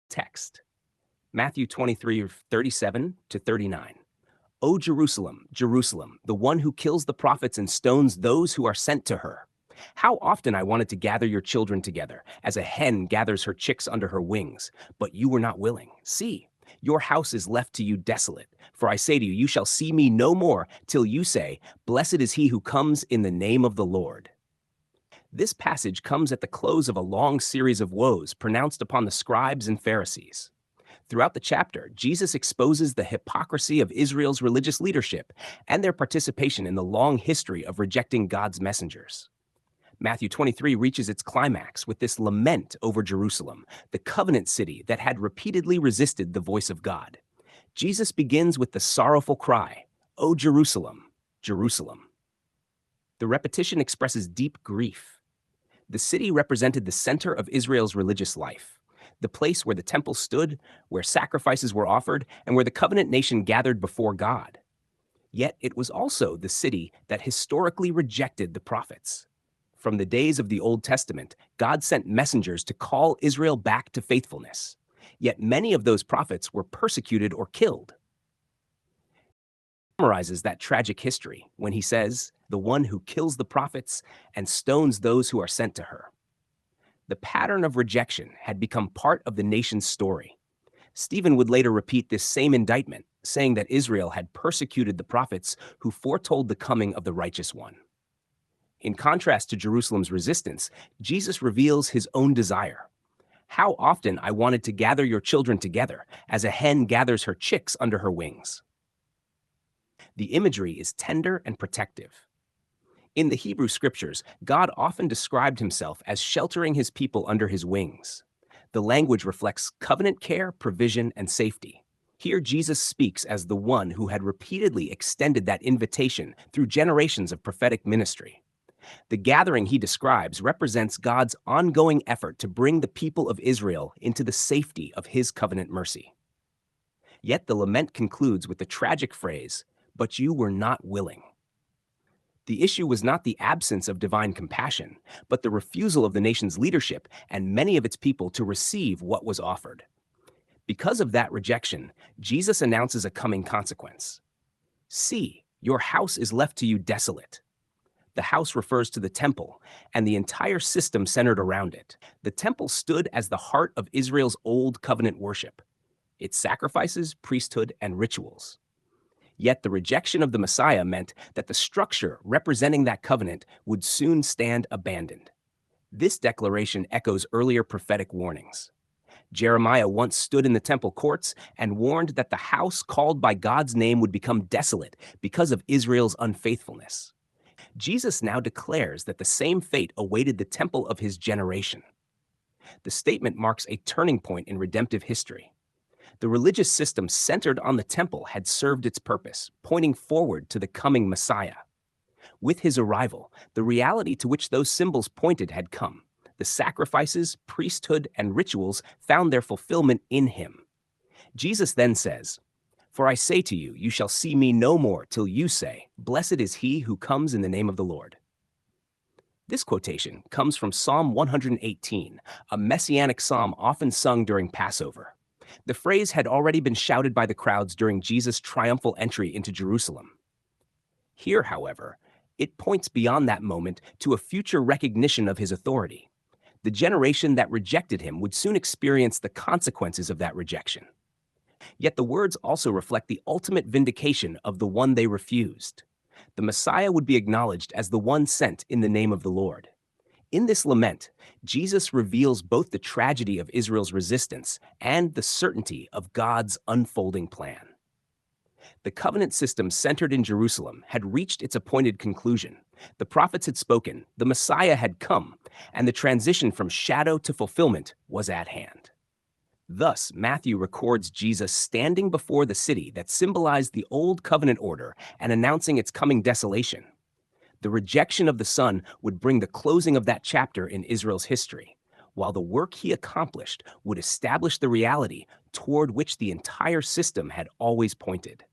Text Matthew 23:37 to 39. O Jerusalem, Jerusalem, the one who kills the prophets and stones those who are sent to her. How often I wanted to gather your children together, as a hen gathers her chicks under her wings, but you were not willing. See, your house is left to you desolate. For I say to you, you shall see me no more till you say, Blessed is he who comes in the name of the Lord. This passage comes at the close of a long series of woes pronounced upon the scribes and Pharisees. Throughout the chapter, Jesus exposes the hypocrisy of Israel's religious leadership and their participation in the long history of rejecting God's messengers. Matthew 23 reaches its climax with this lament over Jerusalem, the covenant city that had repeatedly resisted the voice of God. Jesus begins with the sorrowful cry, O Jerusalem, Jerusalem. The repetition expresses deep grief. The city represented the center of Israel's religious life, the place where the temple stood, where sacrifices were offered, and where the covenant nation gathered before God. Yet it was also the city that historically rejected the prophets. From the days of the Old Testament, God sent messengers to call Israel back to faithfulness. Yet many of those prophets were persecuted or killed. He summarizes that tragic history when he says, the one who kills the prophets and stones those who are sent to her. The pattern of rejection had become part of the nation's story. Stephen would later repeat this same indictment, saying that Israel had persecuted the prophets who foretold the coming of the righteous one. In contrast to Jerusalem's resistance, Jesus reveals his own desire. How often I wanted to gather your children together, as a hen gathers her chicks under her wings. The imagery is tender and protective. In the Hebrew scriptures, God often described himself as sheltering his people under his wings. The language reflects covenant care, provision, and safety. Here, Jesus speaks as the one who had repeatedly extended that invitation through generations of prophetic ministry. The gathering he describes represents God's ongoing effort to bring the people of Israel into the safety of his covenant mercy. Yet the lament concludes with the tragic phrase, "But you were not willing." The issue was not the absence of divine compassion, but the refusal of the nation's leadership and many of its people to receive what was offered. Because of that rejection, Jesus announces a coming consequence. See, your house is left to you desolate. The house refers to the temple and the entire system centered around it. The temple stood as the heart of Israel's old covenant worship, its sacrifices, priesthood, and rituals. Yet the rejection of the Messiah meant that the structure representing that covenant would soon stand abandoned. This declaration echoes earlier prophetic warnings. Jeremiah once stood in the temple courts and warned that the house called by God's name would become desolate because of Israel's unfaithfulness. Jesus now declares that the same fate awaited the temple of his generation. The statement marks a turning point in redemptive history. The religious system centered on the temple had served its purpose, pointing forward to the coming Messiah. With his arrival, the reality to which those symbols pointed had come. The sacrifices, priesthood, and rituals found their fulfillment in him. Jesus then says, For I say to you, you shall see me no more till you say, Blessed is he who comes in the name of the Lord. This quotation comes from Psalm 118, a messianic psalm often sung during Passover. The phrase had already been shouted by the crowds during Jesus' triumphal entry into Jerusalem. Here, however, it points beyond that moment to a future recognition of his authority. The generation that rejected him would soon experience the consequences of that rejection. Yet the words also reflect the ultimate vindication of the one they refused. The Messiah would be acknowledged as the one sent in the name of the Lord. In this lament, Jesus reveals both the tragedy of Israel's resistance and the certainty of God's unfolding plan. The covenant system centered in Jerusalem had reached its appointed conclusion. The prophets had spoken, the Messiah had come, and the transition from shadow to fulfillment was at hand. Thus, Matthew records Jesus standing before the city that symbolized the old covenant order and announcing its coming desolation. The rejection of the Son would bring the closing of that chapter in Israel's history, while the work he accomplished would establish the reality toward which the entire system had always pointed.